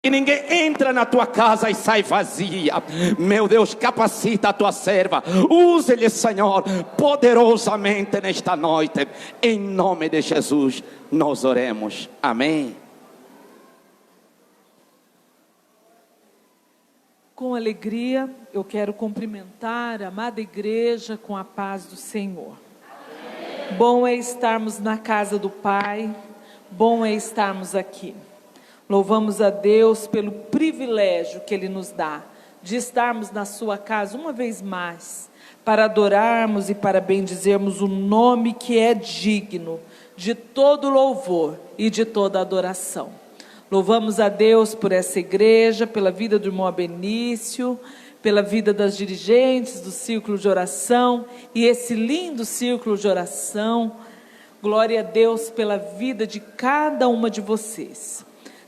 E ninguém entra na tua casa e sai vazia. Meu Deus, capacita a tua serva. Use-lhe, Senhor, poderosamente nesta noite. Em nome de Jesus, nós oremos. Amém. Com alegria, eu quero cumprimentar a amada igreja com a paz do Senhor. Amém. Bom é estarmos na casa do Pai. Bom é estarmos aqui. Louvamos a Deus pelo privilégio que Ele nos dá de estarmos na sua casa uma vez mais, para adorarmos e para bendizermos o nome que é digno de todo louvor e de toda adoração. Louvamos a Deus por essa igreja, pela vida do irmão Benício, pela vida das dirigentes do círculo de oração e esse lindo círculo de oração. Glória a Deus pela vida de cada uma de vocês.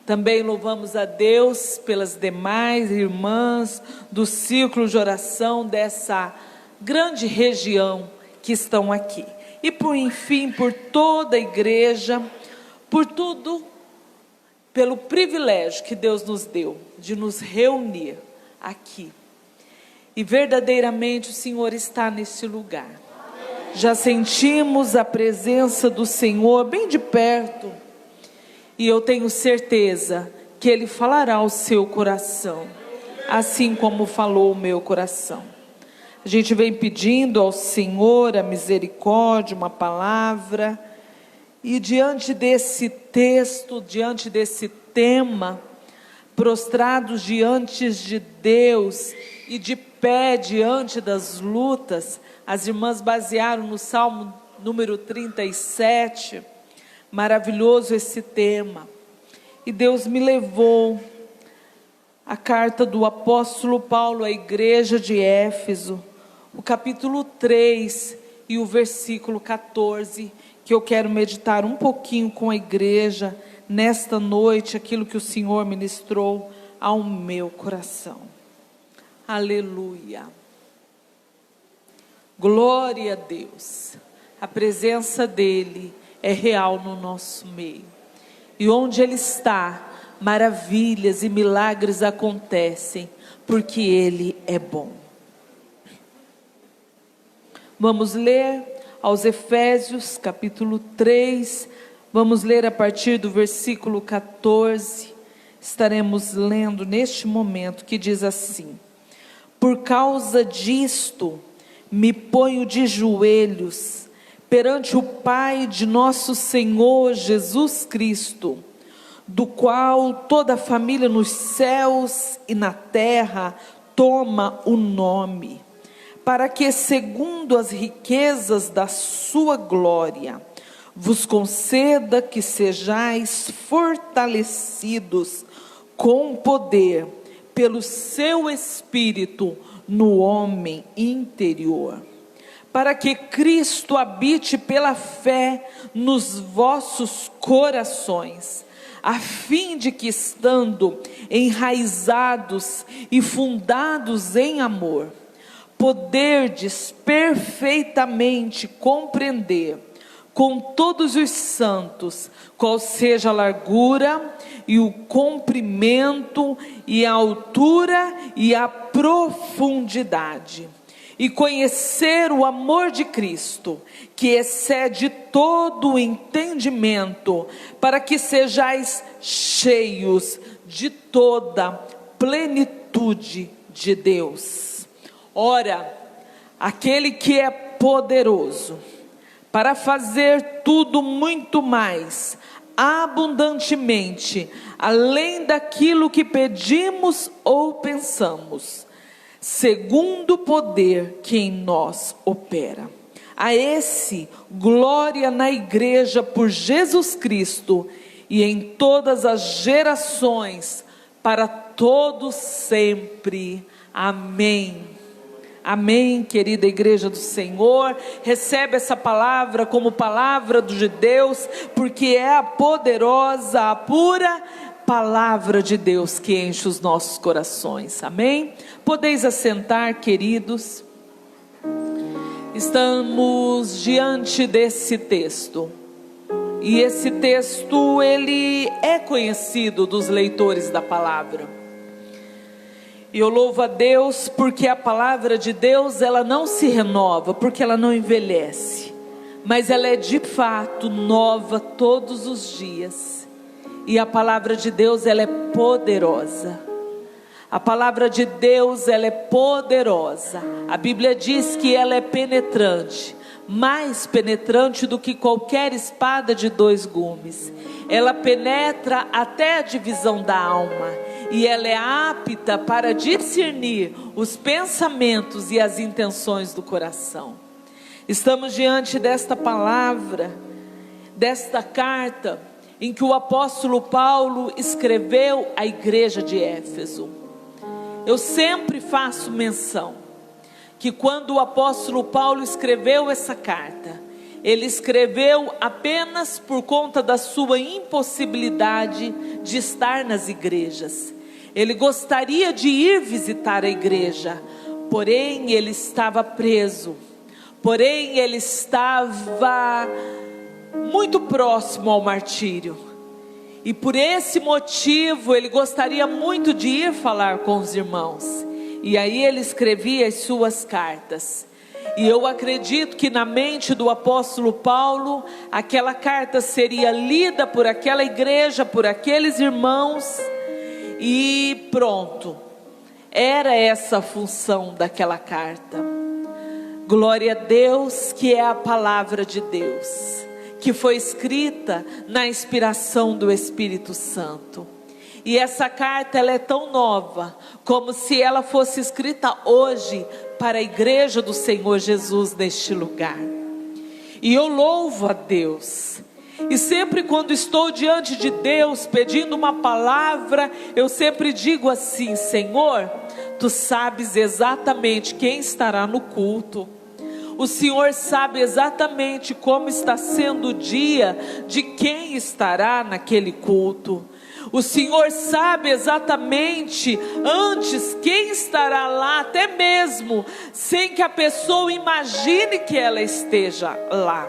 Também louvamos a Deus pelas demais irmãs do círculo de oração dessa grande região que estão aqui. E por enfim, por toda a igreja, por tudo, pelo privilégio que Deus nos deu de nos reunir aqui. E verdadeiramente o Senhor está nesse lugar. Já sentimos a presença do Senhor bem de perto. E eu tenho certeza que Ele falará ao seu coração, assim como falou o meu coração. A gente vem pedindo ao Senhor a misericórdia, uma palavra, e diante desse texto, diante desse tema, prostrados diante de Deus e de pé diante das lutas, as irmãs basearam no Salmo número 37, maravilhoso esse tema. E Deus me levou à carta do apóstolo Paulo à igreja de Éfeso, o capítulo 3 e o versículo 14, que eu quero meditar um pouquinho com a igreja nesta noite, aquilo que o Senhor ministrou ao meu coração. Aleluia. Glória a Deus. A presença dEle é real no nosso meio. E onde Ele está, maravilhas e milagres acontecem, porque Ele é bom. Vamos ler aos Efésios, capítulo 3, vamos ler a partir do versículo 14, estaremos lendo neste momento, que diz assim: por causa disto, me ponho de joelhos, perante o Pai de nosso Senhor Jesus Cristo, do qual toda a família nos céus e na terra toma o nome, para que, segundo as riquezas da sua glória, vos conceda que sejais fortalecidos com poder pelo seu Espírito no homem interior, para que Cristo habite pela fé nos vossos corações, a fim de que, estando enraizados e fundados em amor, poderdes perfeitamente compreender com todos os santos qual seja a largura e o comprimento e a altura e a profundidade, e conhecer o amor de Cristo, que excede todo o entendimento, para que sejais cheios de toda plenitude de Deus. Ora, aquele que é poderoso para fazer tudo muito mais abundantemente, além daquilo que pedimos ou pensamos, segundo o poder que em nós opera. A esse, glória na igreja por Jesus Cristo e em todas as gerações, para todos sempre. Amém. Amém, querida igreja do Senhor. Recebe essa palavra como palavra de Deus, porque é a poderosa, a pura palavra de Deus que enche os nossos corações. Amém? Podeis assentar, queridos. Estamos diante desse texto. E esse texto, ele é conhecido dos leitores da palavra. E eu louvo a Deus porque a palavra de Deus, ela não se renova, porque ela não envelhece, mas ela é de fato nova todos os dias. E a palavra de Deus, ela é poderosa. A palavra de Deus, ela é poderosa. A Bíblia diz que ela é penetrante, mais penetrante do que qualquer espada de 2 gumes. Ela penetra até a divisão da alma, e ela é apta para discernir os pensamentos e as intenções do coração. Estamos diante desta palavra, desta carta, em que o apóstolo Paulo escreveu à igreja de Éfeso. Eu sempre faço menção que quando o apóstolo Paulo escreveu essa carta, ele escreveu apenas por conta da sua impossibilidade de estar nas igrejas. Ele gostaria de ir visitar a igreja, porém ele estava preso, porém ele estava muito próximo ao martírio. E por esse motivo ele gostaria muito de ir falar com os irmãos. E aí ele escrevia as suas cartas. E eu acredito que na mente do apóstolo Paulo, aquela carta seria lida por aquela igreja, por aqueles irmãos, e pronto. Era essa a função daquela carta. Glória a Deus, que é a palavra de Deus, que foi escrita na inspiração do Espírito Santo. E essa carta, ela é tão nova, como se ela fosse escrita hoje para a igreja do Senhor Jesus neste lugar. E eu louvo a Deus. E sempre quando estou diante de Deus pedindo uma palavra, eu sempre digo assim: Senhor, Tu sabes exatamente quem estará no culto. O Senhor sabe exatamente como está sendo o dia de quem estará naquele culto. O Senhor sabe exatamente antes quem estará lá, até mesmo sem que a pessoa imagine que ela esteja lá.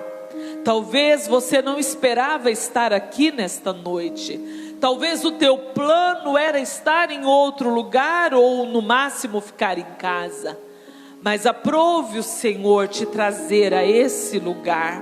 Talvez você não esperava estar aqui nesta noite. Talvez o teu plano era estar em outro lugar ou no máximo ficar em casa. Mas aprove o Senhor te trazer a esse lugar.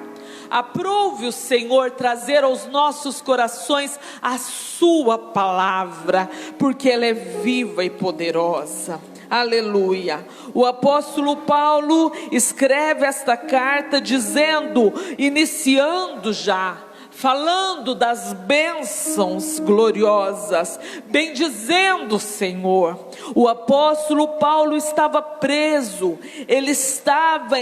Aprove o Senhor trazer aos nossos corações a sua palavra, porque ela é viva e poderosa. Aleluia. O apóstolo Paulo escreve esta carta dizendo, iniciando já, falando das bênçãos gloriosas, bendizendo o Senhor. O apóstolo Paulo estava preso, ele estava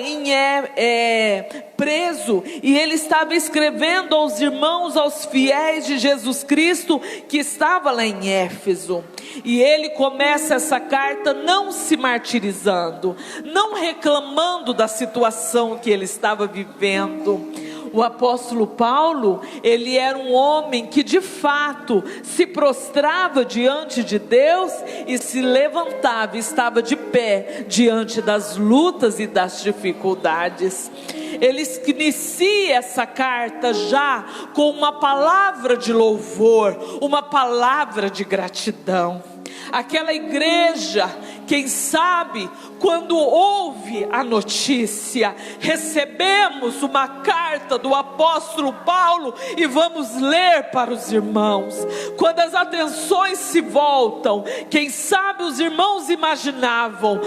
preso, e ele estava escrevendo aos irmãos, aos fiéis de Jesus Cristo, que estava lá em Éfeso. E ele começa essa carta não se martirizando, não reclamando da situação que ele estava vivendo. O apóstolo Paulo, ele era um homem que de fato se prostrava diante de Deus e se levantava, estava de pé diante das lutas e das dificuldades. Ele inicia essa carta já com uma palavra de louvor, uma palavra de gratidão. Aquela igreja, quem sabe, quando ouve a notícia, recebemos uma carta do apóstolo Paulo e vamos ler para os irmãos. Quando as atenções se voltam, quem sabe os irmãos imaginavam,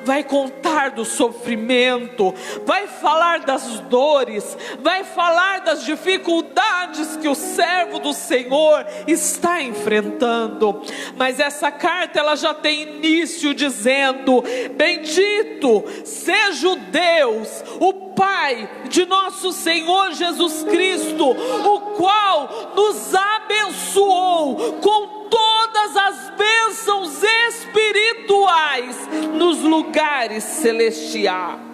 vai contar do sofrimento, vai falar das dores, vai falar das dificuldades que o servo do Senhor está enfrentando. Mas essa carta, ela já tem início dizendo: bendito seja o Deus, o Pai de nosso Senhor Jesus Cristo, o qual nos abençoou com todas as bênçãos espirituais nos lugares celestiais.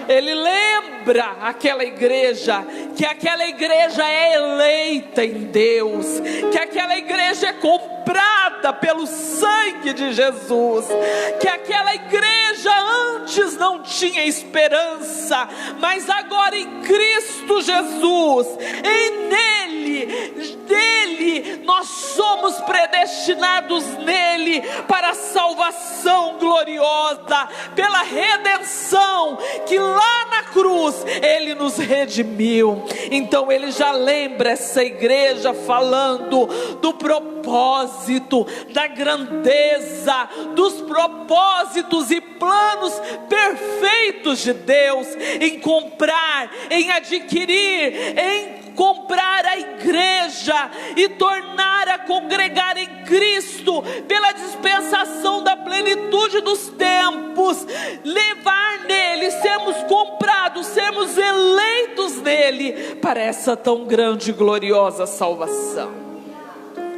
Ele lembra aquela igreja, que aquela igreja é eleita em Deus, que aquela igreja é comprada comprada pelo sangue de Jesus, que aquela igreja antes não tinha esperança, mas agora em Cristo Jesus, nele nós somos predestinados nele para a salvação gloriosa, pela redenção que lá na cruz ele nos redimiu. Então ele já lembra essa igreja falando do propósito, da grandeza, dos propósitos e planos perfeitos de Deus em comprar, em adquirir, em comprar a igreja e tornar a congregar em Cristo pela dispensação da plenitude dos tempos, levar nele, sermos comprados, sermos eleitos nele para essa tão grande e gloriosa salvação.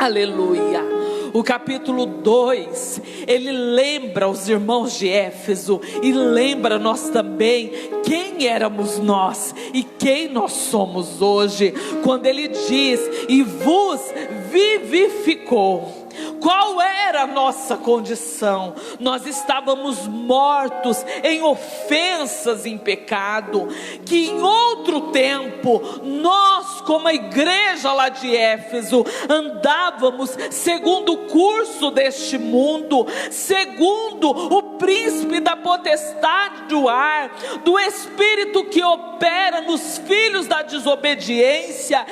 Aleluia. O capítulo 2, ele lembra os irmãos de Éfeso e lembra nós também quem éramos nós e quem nós somos hoje, quando ele diz: e vos vivificou. Qual era a nossa condição? Nós estávamos mortos em ofensas, em pecado, que em outro tempo, nós como a igreja lá de Éfeso, andávamos segundo o curso deste mundo, segundo o príncipe da potestade do ar, do espírito que opera nos filhos da desobediência,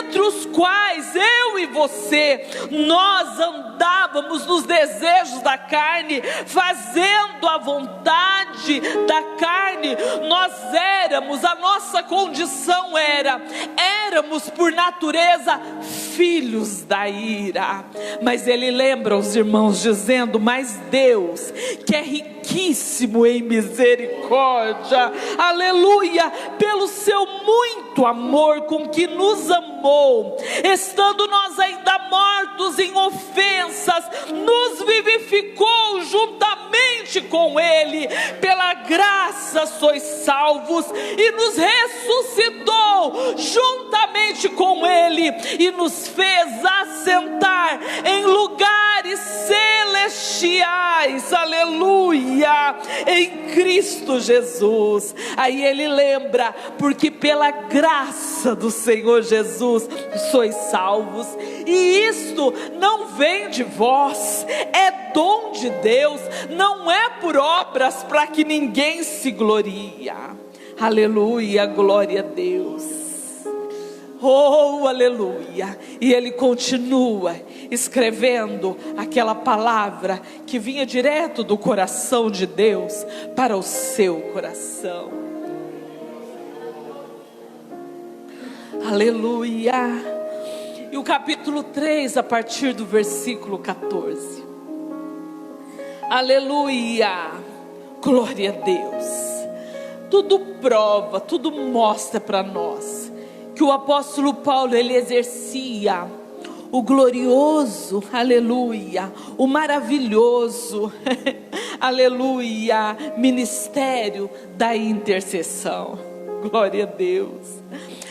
entre os quais eu e você, nós andávamos nos desejos da carne, fazendo a vontade da carne. Nós éramos, a nossa condição éramos por natureza filhos da ira. Mas ele lembra os irmãos dizendo: mas Deus, que é riquíssimo em misericórdia, aleluia, pelo seu muito amor com que nos amou, estando nós ainda mortos em ofensas, nos vivificou juntamente com ele, pela graça sois salvos, e nos ressuscitou juntamente com ele, e nos fez assentar em lugares celestiais, aleluia, em Cristo Jesus. Aí ele lembra: porque pela graça do Senhor Jesus sois salvos, e isto não vem de vós, é dom de Deus, não é por obras, para que ninguém se gloria. Aleluia, glória a Deus. Oh, aleluia. E ele continua escrevendo aquela palavra que vinha direto do coração de Deus para o seu coração. Aleluia. E o capítulo 3, a partir do versículo 14. Aleluia, glória a Deus. Tudo prova, tudo mostra para nós que o apóstolo Paulo, ele exercia o glorioso, aleluia, o maravilhoso, aleluia, ministério da intercessão. Glória a Deus.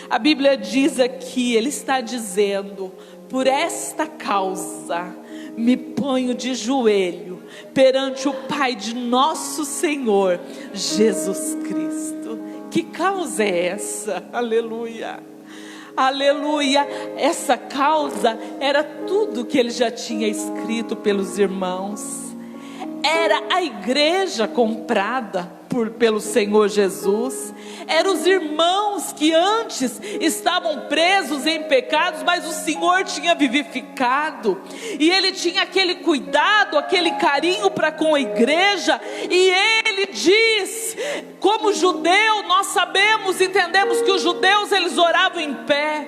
A Bíblia diz aqui, ele está dizendo: por esta causa me ponho de joelho perante o Pai de nosso Senhor Jesus Cristo. Que causa é essa? Aleluia. Aleluia, essa causa era tudo que ele já tinha escrito pelos irmãos. Era a igreja comprada pelo Senhor Jesus. Eram os irmãos que antes estavam presos em pecados, mas o Senhor tinha vivificado, e ele tinha aquele cuidado, aquele carinho para com a igreja. E ele diz, como judeu, nós sabemos, entendemos que os judeus, eles oravam em pé.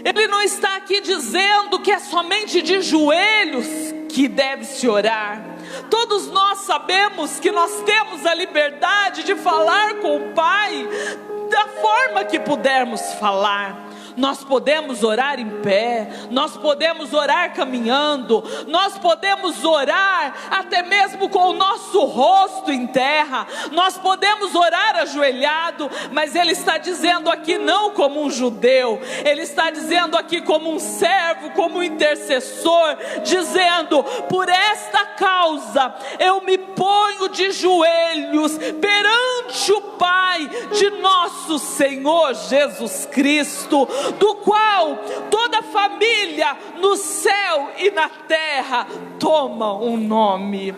Ele não está aqui dizendo que é somente de joelhos que deve se orar. Todos nós sabemos que nós temos a liberdade de falar com o Pai da forma que pudermos falar. nós podemos orar em pé, nós podemos orar caminhando, nós podemos orar até mesmo com o nosso rosto em terra, nós podemos orar ajoelhado, mas Ele está dizendo aqui não como um judeu, Ele está dizendo aqui como um servo, como um intercessor, dizendo: por esta causa eu me ponho de joelhos perante o Pai de nosso Senhor Jesus Cristo, do qual toda família no céu e na terra toma um nome.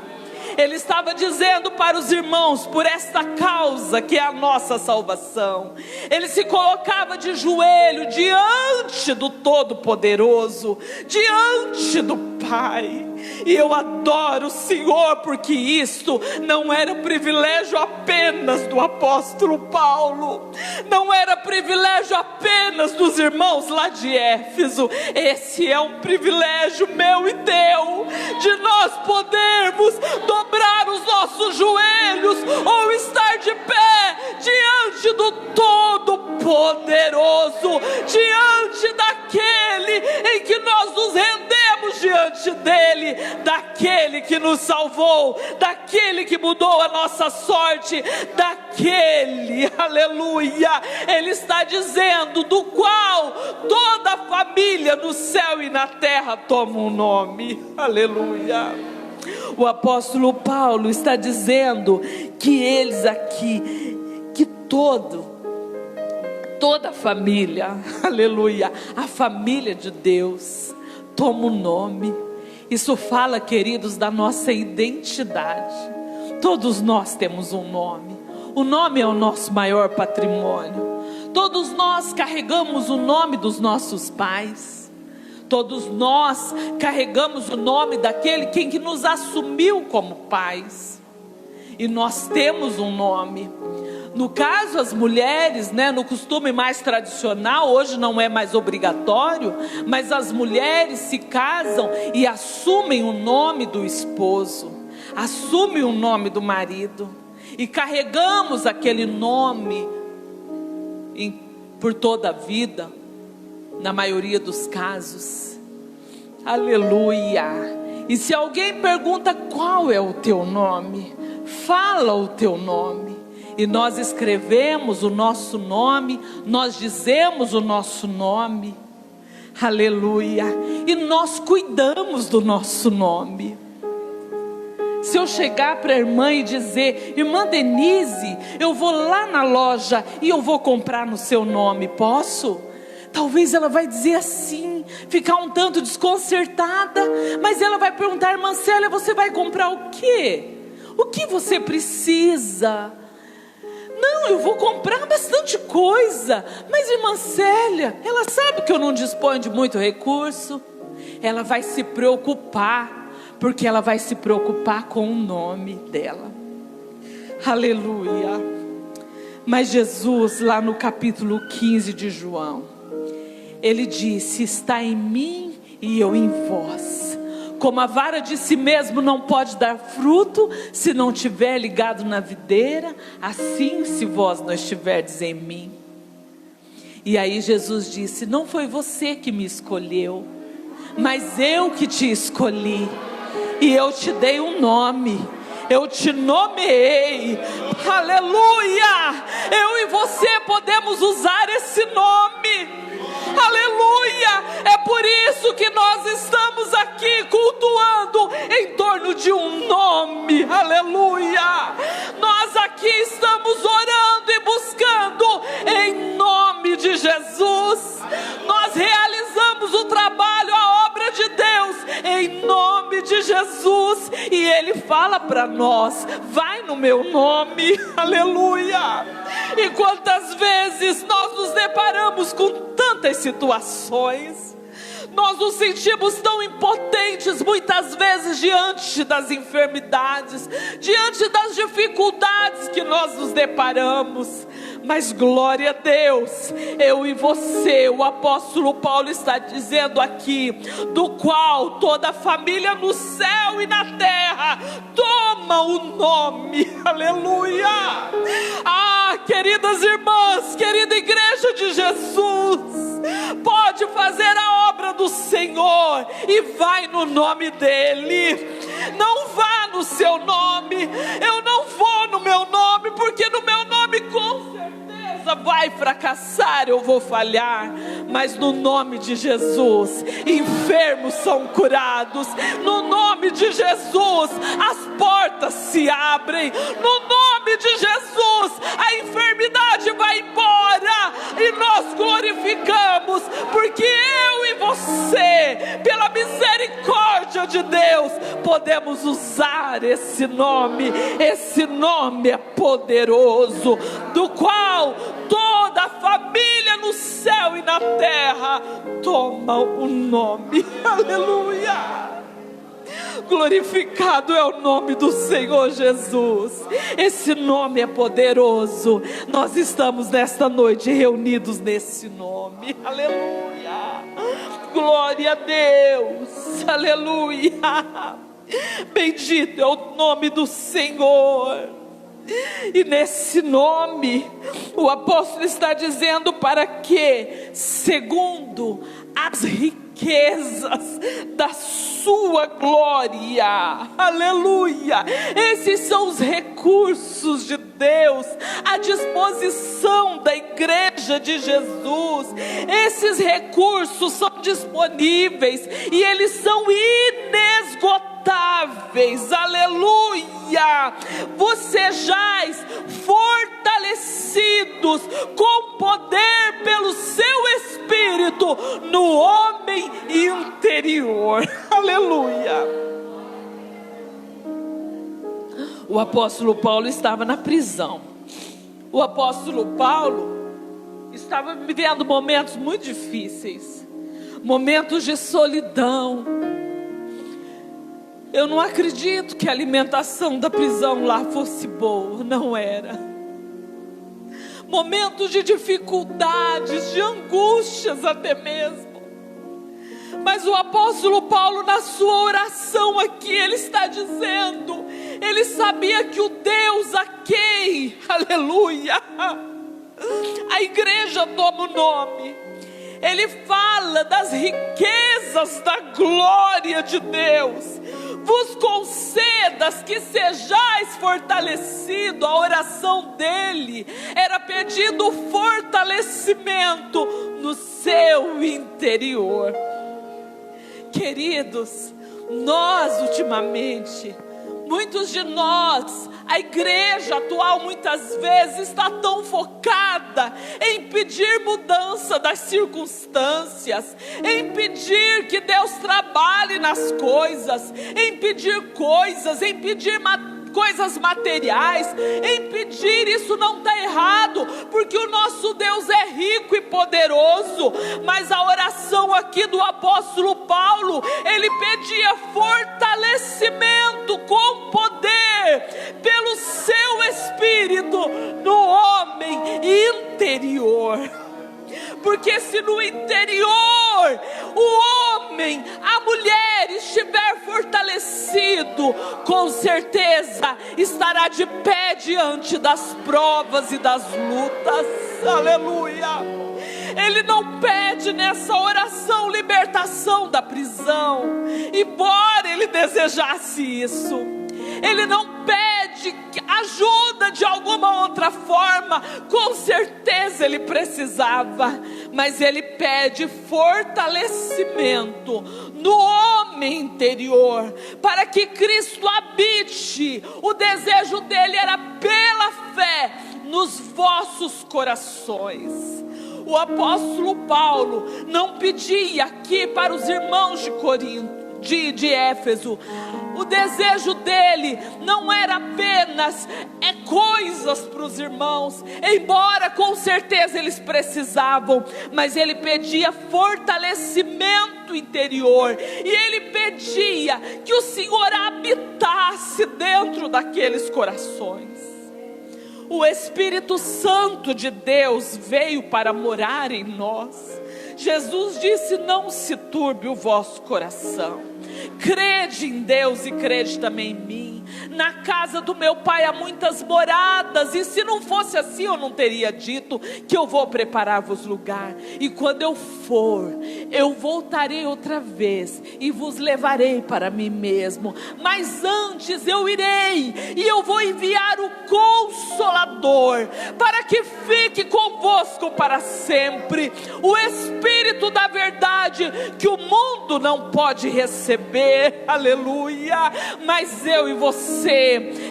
Ele estava dizendo para os irmãos, por esta causa que é a nossa salvação, ele se colocava de joelho diante do Todo-Poderoso, diante do Pai. E eu adoro o Senhor, porque isto não era privilégio apenas do apóstolo Paulo, não era privilégio apenas dos irmãos lá de Éfeso. Esse é um privilégio meu e teu, de nós podermos dobrar os nossos joelhos ou estar de pé diante do Todo-Poderoso, diante daquele em que nós nos rendemos diante dele, daquele que nos salvou, daquele que mudou a nossa sorte, daquele, aleluia, ele está dizendo, do qual toda a família no céu e na terra toma um nome, aleluia. O apóstolo Paulo está dizendo que eles aqui, que toda a família, aleluia, a família de Deus toma um nome. Isso fala, queridos, da nossa identidade. Todos nós temos um nome. O nome é o nosso maior patrimônio. Todos nós carregamos o nome dos nossos pais. Todos nós carregamos o nome daquele que nos assumiu como pais. E nós temos um nome. No caso, as mulheres, no costume mais tradicional, hoje não é mais obrigatório, mas as mulheres se casam e assumem o nome do esposo, assumem o nome do marido, e carregamos aquele nome por toda a vida, na maioria dos casos, aleluia. E se alguém pergunta qual é o teu nome, fala o teu nome. E nós escrevemos o nosso nome, nós dizemos o nosso nome, aleluia, e nós cuidamos do nosso nome. Se eu chegar para a irmã e dizer: irmã Denise, eu vou lá na loja e eu vou comprar no seu nome, posso? Talvez ela vai dizer assim, ficar um tanto desconcertada, mas ela vai perguntar: irmã Célia, você vai comprar o quê? O que você precisa? Não, eu vou comprar bastante coisa. Mas irmã Célia, ela sabe que eu não disponho de muito recurso. Ela vai se preocupar, porque ela vai se preocupar com o nome dela, aleluia. Mas Jesus, lá no capítulo 15 de João, ele disse: está em mim e eu em vós. Como a vara de si mesmo não pode dar fruto se não estiver ligado na videira, assim se vós não estiverdes em mim. E aí Jesus disse: não foi você que me escolheu, mas eu que te escolhi, e eu te dei um nome, eu te nomeei, aleluia. Eu e você podemos usar esse nome, aleluia. É por isso que nós estamos aqui cultuando em torno de um nome, aleluia. Nós aqui estamos orando e buscando em nome de Jesus. Nós realizamos o trabalho, a obra de Deus em nome de Jesus. E Ele fala para nós: vai no meu nome, aleluia. E quantas vezes nós nos deparamos com tantas situações, nós nos sentimos tão impotentes muitas vezes diante das enfermidades, diante das dificuldades que nós nos deparamos. Mas glória a Deus, eu e você, o apóstolo Paulo está dizendo aqui, do qual toda a família no céu e na terra toma o nome, aleluia. Ah, queridas irmãs, querida igreja de Jesus, pode fazer a obra do Senhor e vai no nome dEle. Não vá no seu nome. Eu não vou no meu nome, porque no meu nome com certeza vai fracassar, eu vou falhar. Mas no nome de Jesus, enfermos são curados. No nome de Jesus, as portas se abrem. No nome de Jesus, a enfermidade vai embora e nós glorificamos, porque eu e você, pela misericórdia de Deus, podemos usar esse nome. Esse nome é poderoso, do qual toda a família no céu e na terra toma o nome, aleluia. Glorificado é o nome do Senhor Jesus. Esse nome é poderoso. Nós estamos nesta noite reunidos nesse nome, aleluia. Glória a Deus, aleluia. Bendito é o nome do Senhor. E nesse nome o apóstolo está dizendo para que, segundo as riquezas da sua glória, aleluia, esses são os recursos de Deus à disposição da igreja de Jesus. Esses recursos são disponíveis e eles são inesgotáveis, aleluia. Você jaz fortalecidos com poder pelo seu Espírito no homem interior, aleluia. O apóstolo Paulo estava na prisão. O apóstolo Paulo estava vivendo momentos muito difíceis, momentos de solidão. Eu não acredito que a alimentação da prisão lá fosse boa, não era. Momentos de dificuldades, de angústias até mesmo. Mas o apóstolo Paulo, na sua oração aqui, ele está dizendo, ele sabia que o Deus a quem, aleluia, a igreja toma o nome, ele fala das riquezas da glória de Deus. Vos concedas que sejais fortalecido. A oração dele era pedindo fortalecimento no seu interior. Queridos, nós ultimamente, muitos de nós, a igreja atual muitas vezes está tão focada em pedir mudança das circunstâncias, em pedir que Deus trabalhe nas coisas, em pedir coisas, em pedir coisas materiais, em pedir. Isso não está errado, porque o nosso Deus é rico e poderoso. Mas a oração aqui do apóstolo Paulo, ele pedia fortalecimento com poder pelo seu Espírito no homem interior. Porque se no interior o homem, a mulher estiver fortalecido, com certeza estará de pé diante das provas e das lutas, aleluia. Ele não pede nessa oração libertação da prisão, embora ele desejasse isso. Ele não pede ajuda de alguma outra forma, com certeza ele precisava, mas ele pede fortalecimento no homem interior, para que Cristo habite. O desejo dele era pela fé nos vossos corações. O apóstolo Paulo não pedia aqui para os irmãos de Corinto, de Éfeso. O desejo dele não era apenas coisas para os irmãos, embora com certeza eles precisavam, mas ele pedia fortalecimento interior, e ele pedia que o Senhor habitasse dentro daqueles corações. O Espírito Santo de Deus veio para morar em nós. Jesus disse: não se turbe o vosso coração. Crede em Deus e crede também em mim. Na casa do meu Pai há muitas moradas, e se não fosse assim eu não teria dito que eu vou preparar-vos lugar. E quando eu for, eu voltarei outra vez e vos levarei para mim mesmo. Mas antes eu irei e eu vou enviar o Consolador, para que fique convosco para sempre, o Espírito da verdade, que o mundo não pode receber, aleluia, mas eu e você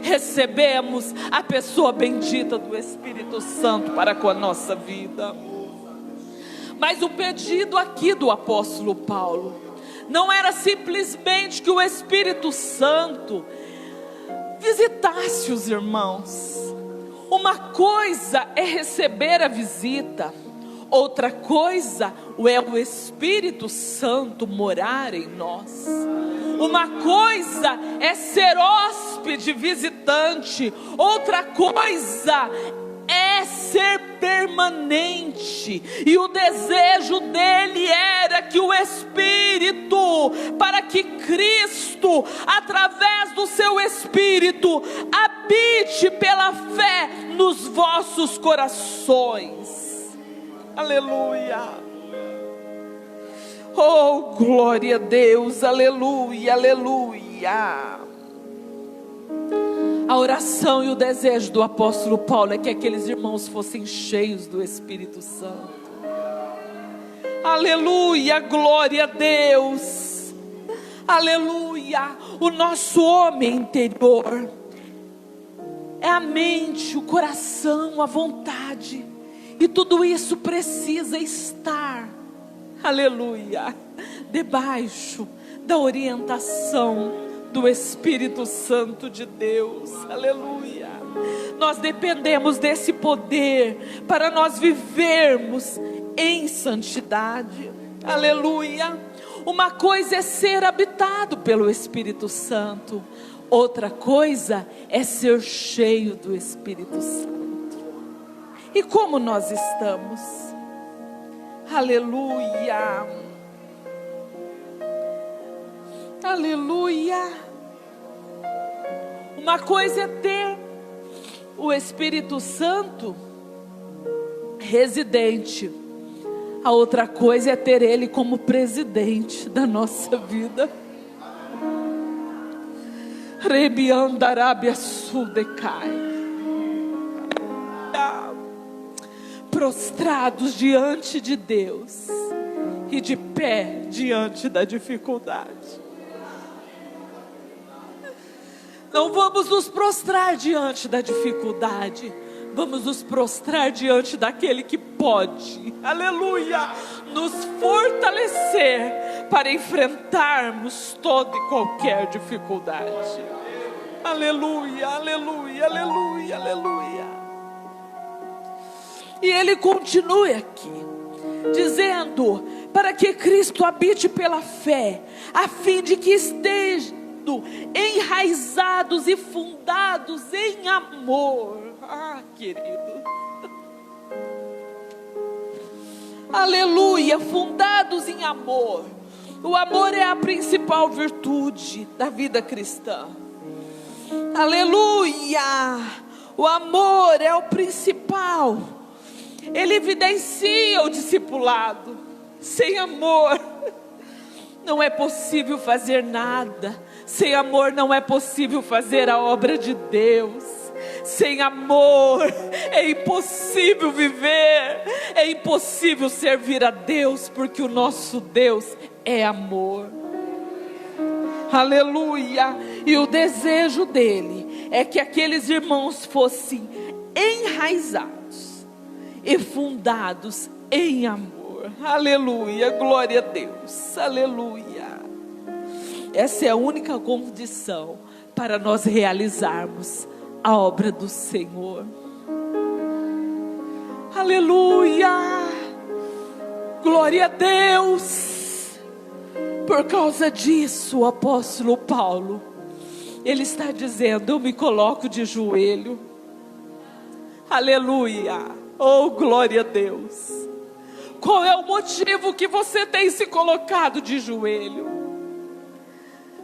recebemos a pessoa bendita do Espírito Santo para com a nossa vida. Mas o pedido aqui do apóstolo Paulo não era simplesmente que o Espírito Santo visitasse os irmãos. Uma coisa é receber a visita, outra coisa é o Espírito Santo morar em nós. Uma coisa é ser hóspede, visitante, outra coisa é ser permanente. E o desejo dele era que o Espírito, para que Cristo, através do seu Espírito, habite pela fé nos vossos corações. Aleluia. Oh, glória a Deus, aleluia, aleluia. A oração e o desejo do apóstolo Paulo é que aqueles irmãos fossem cheios do Espírito Santo. Aleluia, glória a Deus, aleluia. O nosso homem interior é a mente, o coração, a vontade, e tudo isso precisa estar, aleluia, debaixo da orientação do Espírito Santo de Deus, aleluia. Nós dependemos desse poder para nós vivermos em santidade, aleluia. Uma coisa é ser habitado pelo Espírito Santo, outra coisa é ser cheio do Espírito Santo. E como nós estamos? Aleluia, aleluia. Uma coisa é ter o Espírito Santo residente, a outra coisa é ter Ele como presidente da nossa vida. Rebiandarábia Sudecai. Prostrados diante de Deus e de pé diante da dificuldade. Não vamos nos prostrar diante da dificuldade, vamos nos prostrar diante daquele que pode, aleluia, nos fortalecer para enfrentarmos toda e qualquer dificuldade. Aleluia, aleluia, aleluia, aleluia. E ele continua aqui, dizendo, para que Cristo habite pela fé, a fim de que estejam enraizados e fundados em amor. Ah, querido, aleluia, fundados em amor. O amor é a principal virtude da vida cristã. Aleluia, o amor é o principal. Ele evidencia o discipulado. Sem amor não é possível fazer nada. Sem amor não é possível fazer a obra de Deus. Sem amor é impossível viver, é impossível servir a Deus, porque o nosso Deus é amor. Aleluia. E o desejo dele é que aqueles irmãos fossem enraizados e fundados em amor. Aleluia, glória a Deus, aleluia. Essa é a única condição para nós realizarmos a obra do Senhor. Aleluia, glória a Deus. Por causa disso, o apóstolo Paulo, ele está dizendo, eu me coloco de joelho, Aleluia. Oh, glória a Deus. Qual é o motivo que você tem se colocado de joelho?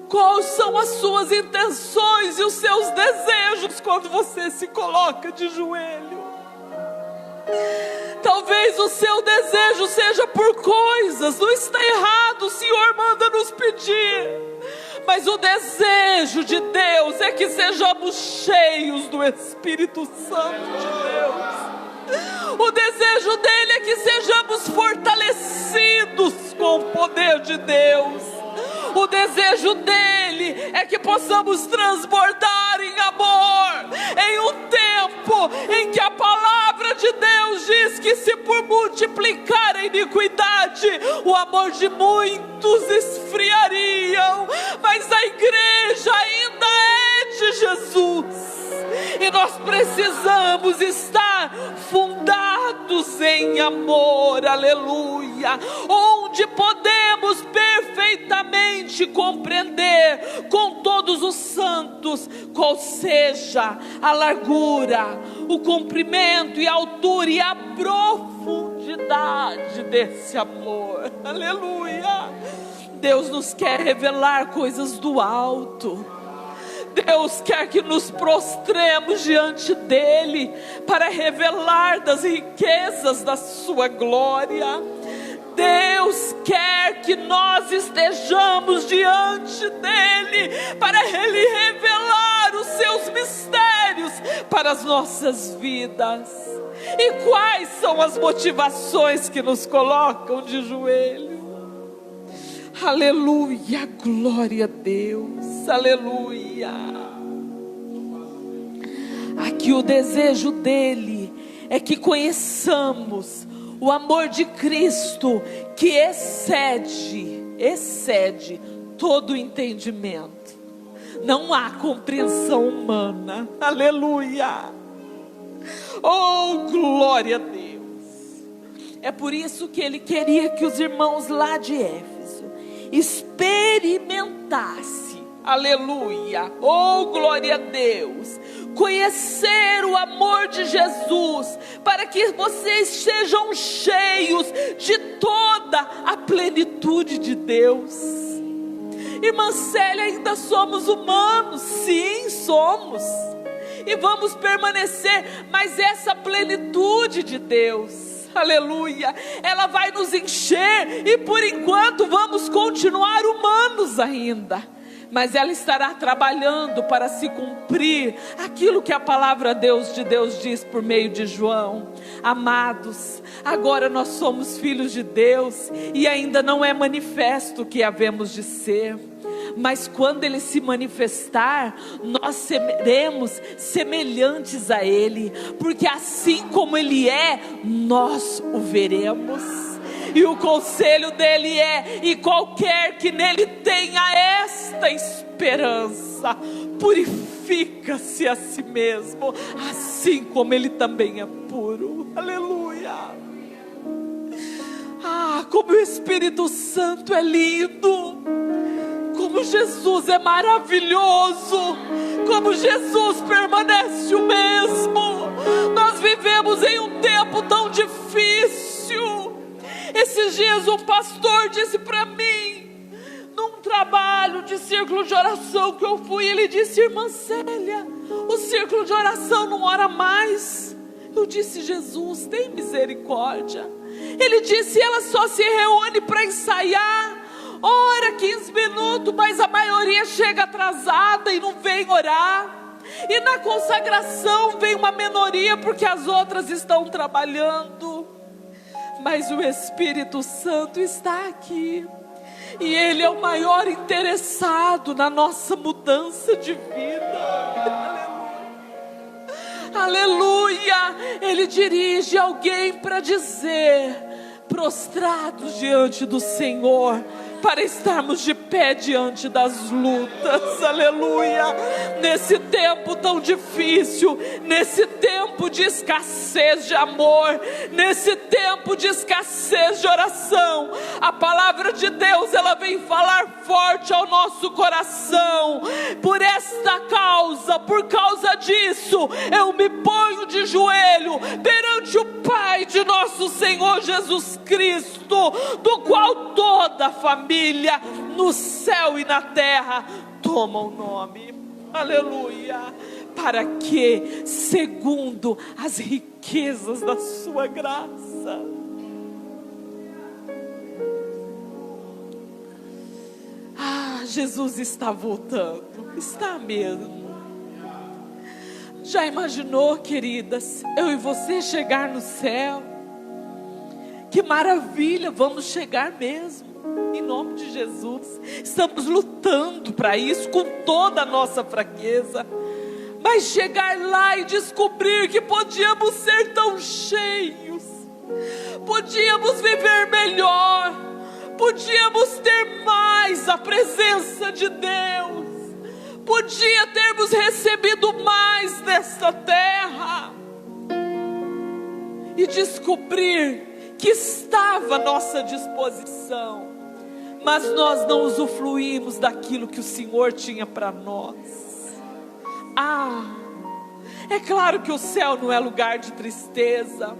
Quais são as suas intenções e os seus desejos quando você se coloca de joelho? Talvez o seu desejo seja por coisas, não está errado, o Senhor manda nos pedir. Mas o desejo de Deus é que sejamos cheios do Espírito Santo de Deus. O desejo dele é que sejamos fortalecidos com o poder de Deus. O desejo dele é que possamos transbordar em amor, em um tempo em que a palavra de Deus diz que se por multiplicar a iniquidade, o amor de muitos esfriariam, mas a igreja ainda é de Jesus. E nós precisamos estar fundados em amor, aleluia, onde podemos perfeitamente compreender com todos os santos qual seja a largura, o comprimento e a altura e a profundidade desse amor, aleluia. Deus nos quer revelar coisas do alto. Deus quer que nos prostremos diante dele para revelar das riquezas da sua glória. Deus quer que nós estejamos diante dele para ele revelar os seus mistérios para as nossas vidas. E quais são as motivações que nos colocam de joelho? Aleluia, glória a Deus, aleluia. Aqui o desejo dele é que conheçamos o amor de Cristo que excede todo o entendimento. Não há compreensão humana, aleluia. Oh, glória a Deus. É por isso que ele queria que os irmãos lá de Éfeso experimentasse, aleluia, oh glória a Deus, conhecer o amor de Jesus, para que vocês sejam cheios de toda a plenitude de Deus. Irmã Célia, ainda somos humanos, sim, somos, e vamos permanecer, mas essa plenitude de Deus, aleluia, ela vai nos encher, e por enquanto vamos continuar humanos ainda, mas ela estará trabalhando para se cumprir aquilo que a palavra de Deus diz por meio de João. Amados, agora nós somos filhos de Deus, e ainda não é manifesto o que havemos de ser, mas quando ele se manifestar, nós seremos semelhantes a ele, porque assim como ele é, nós o veremos. E o conselho dele é: e qualquer que nele tenha esta esperança, purifica-se a si mesmo, assim como ele também é puro. Aleluia. Ah, como o Espírito Santo é lindo, como Jesus é maravilhoso, como Jesus permanece o mesmo. Nós vivemos em um tempo tão difícil. Esses dias um pastor disse para mim, num trabalho de círculo de oração que eu fui, ele disse: irmã Célia, o círculo de oração não ora mais. Eu disse: Jesus, tem misericórdia. Ele disse: ela só se reúne para ensaiar, ora 15 minutos, mas a maioria chega atrasada e não vem orar. E na consagração vem uma minoria porque as outras estão trabalhando. Mas o Espírito Santo está aqui, e ele é o maior interessado na nossa mudança de vida. Aleluia. Ele dirige alguém para dizer, prostrados diante do Senhor, para estarmos de pé diante das lutas. Aleluia. nesse tempo tão difícil, nesse tempo de escassez de amor, nesse tempo de escassez de oração, a palavra de Deus, ela vem falar forte ao nosso coração. Por esta causa, por causa disso, eu me ponho de joelho perante o Pai de nosso Senhor Jesus Cristo, do qual toda a família no céu e na terra toma o nome. Aleluia. Para que, segundo as riquezas da sua graça, Jesus está voltando, está mesmo. Já imaginou, queridas, eu e você chegar no céu? Que maravilha, vamos chegar mesmo, em nome de Jesus. Estamos lutando para isso com toda a nossa fraqueza, mas chegar lá e descobrir que podíamos ser tão cheios, podíamos viver melhor, podíamos ter mais a presença de Deus, podia termos recebido mais desta terra, e descobrir que estava à nossa disposição, mas nós não usufruímos daquilo que o Senhor tinha para nós. É claro que o céu não é lugar de tristeza,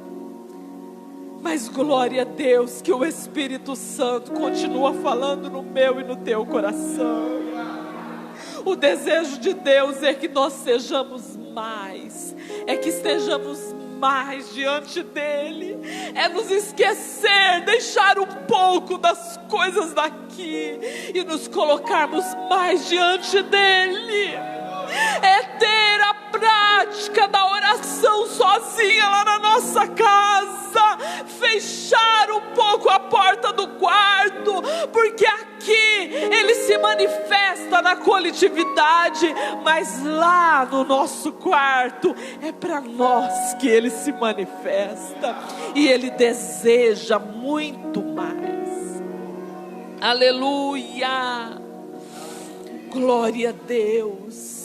mas glória a Deus que o Espírito Santo continua falando no meu e no teu coração. O desejo de Deus é que nós sejamos mais, é que estejamos mais diante dEle, é nos esquecer, deixar um pouco das coisas daqui e nos colocarmos mais diante dEle, é ter a prática da oração sozinha lá na nossa casa, fechar um pouco a porta do quarto, porque aqui Ele se manifesta na coletividade, mas lá no nosso quarto é para nós que Ele se manifesta, e Ele deseja muito mais. Aleluia, glória a Deus.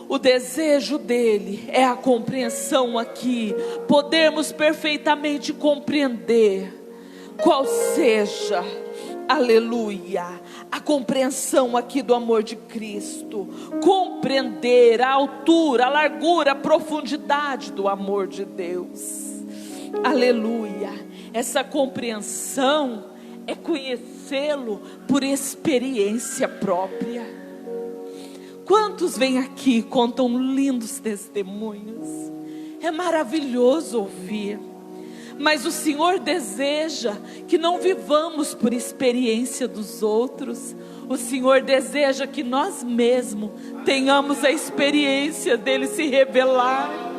O desejo dele é a compreensão aqui, podermos perfeitamente compreender qual seja, aleluia, a compreensão aqui do amor de Cristo, compreender a altura, a largura, a profundidade do amor de Deus, aleluia. Essa compreensão é conhecê-lo por experiência própria. Quantos vêm aqui e contam lindos testemunhos? É maravilhoso ouvir. Mas o Senhor deseja que não vivamos por experiência dos outros. O Senhor deseja que nós mesmos tenhamos a experiência dele se revelar.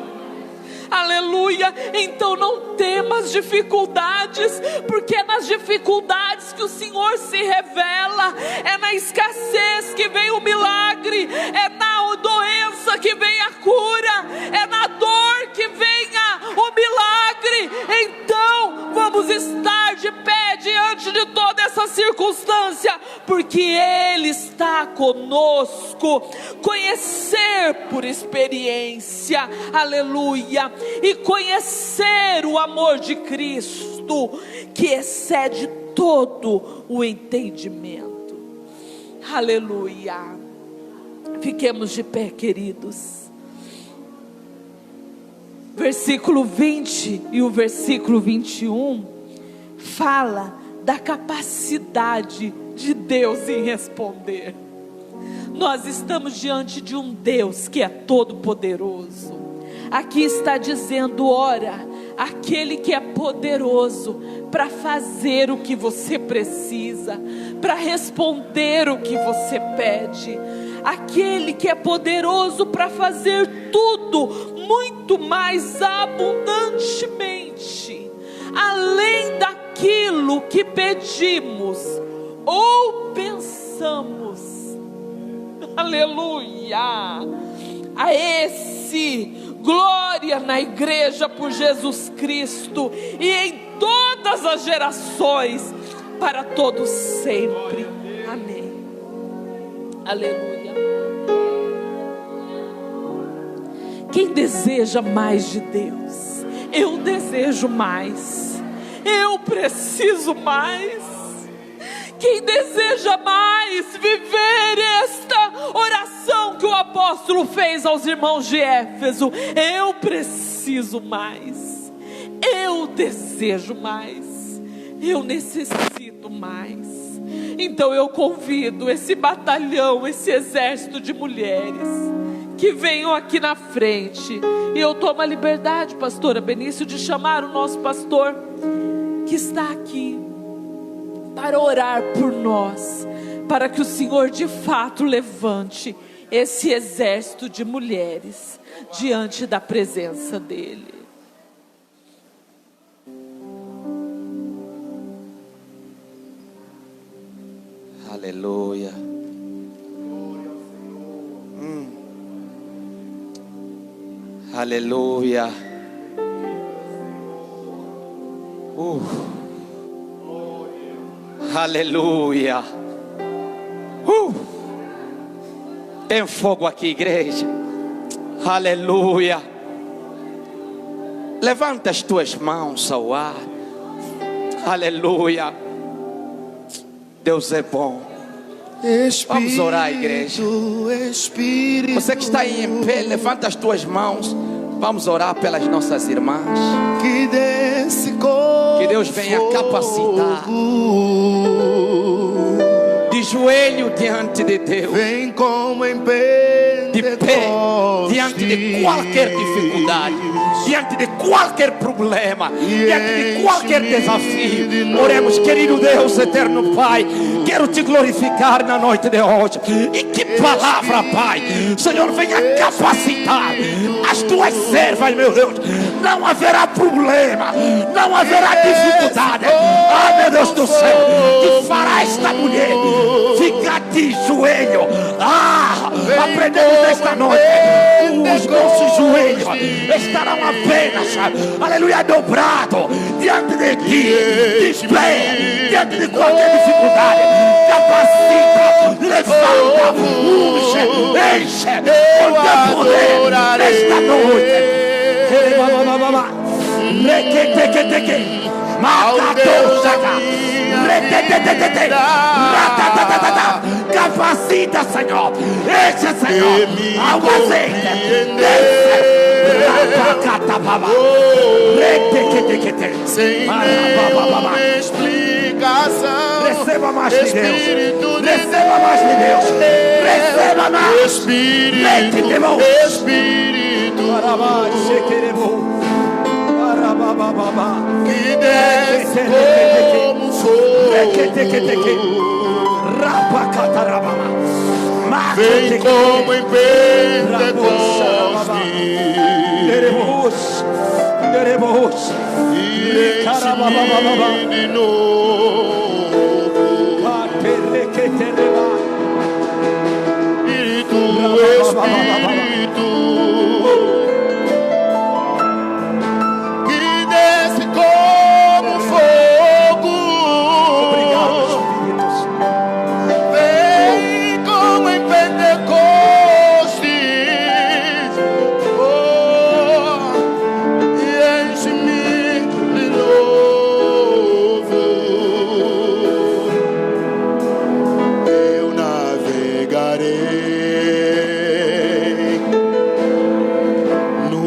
Aleluia. Então não temas dificuldades, porque é nas dificuldades que o Senhor se revela, é na escassez que vem o milagre, é na doença que vem a cura, é na dor que venha o milagre. Então vamos estar de pé diante de toda essa circunstância, porque Ele está conosco. Conhecer por experiência, aleluia, e conhecer o amor de Cristo, que excede todo o entendimento. Aleluia. Fiquemos de pé, queridos. Versículo 20 e o versículo 21 fala da capacidade de Deus em responder. Nós estamos diante de um Deus que é todo poderoso. Aqui está dizendo: ora, aquele que é poderoso para fazer o que você precisa, para responder o que você pede, aquele que é poderoso para fazer tudo muito mais abundantemente, além daquilo que pedimos ou pensamos. Aleluia. A esse glória na igreja por Jesus Cristo e em todas as gerações, para todos sempre. Amém. Aleluia. Quem deseja mais de Deus? Eu desejo mais. Eu preciso mais. Quem deseja mais viver esta oração que o apóstolo fez aos irmãos de Éfeso? Eu preciso mais. Eu desejo mais. Eu necessito mais. Então eu convido esse batalhão, esse exército de mulheres que venham aqui na frente. E eu tomo a liberdade, pastora Benício, de chamar o nosso pastor que está aqui para orar por nós, para que o Senhor de fato levante esse exército de mulheres diante da presença dEle. Aleluia. Aleluia. Aleluia. Tem fogo aqui, igreja. Aleluia. Levanta as tuas mãos ao ar. Aleluia. Deus é bom. Vamos orar, igreja. Você que está aí em pé, levanta as tuas mãos. Vamos orar pelas nossas irmãs. Que Deus venha capacitar. De joelho diante de Deus. Vem como em de pé diante de qualquer dificuldade, diante de qualquer problema, diante de qualquer desafio. Oremos, querido Deus, eterno Pai. Quero te glorificar na noite de hoje. E que palavra, Pai. Senhor, venha capacitar as tuas servas, meu Deus. Não haverá problema, não haverá dificuldade. Ah, meu Deus do céu, que fará esta mulher ficar de joelho. Aprendemos nesta noite. Os nossos joelhos estarão apenas, aleluia, dobrados diante de ti, de pé, diante de qualquer dificuldade. Capacita, levanta, unge, enche com teu poder nesta noite. Capacita, Senhor. Enche, Senhor, ao azeite. Sem nenhuma explicação. Receba mais de Deus. Receba mais de Deus. Receba mais. Espírito. Que desce como fogo. Vem como em Pentecostes e enche-me de novo. Espírito, que desce como fogo. Obrigado, Espírito. Vem como em Pentecostes, e enche-me de novo. Eu navegarei no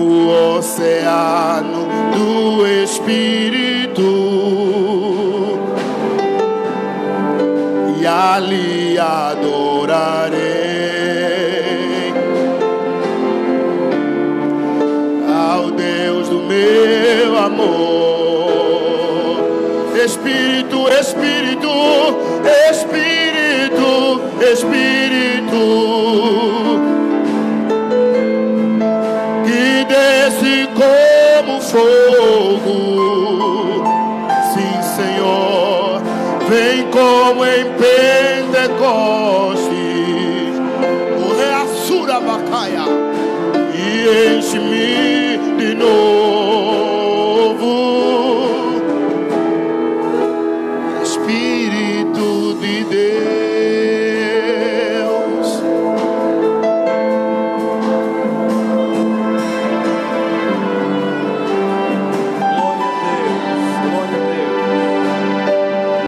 oceano do Espírito e ali adorarei ao Deus do meu amor. Espírito, Espírito, Espírito, Espírito, que desce como fogo. Sim, Senhor, vem como em Pentecostes, o reaçura bacaia, e enche-me de novo.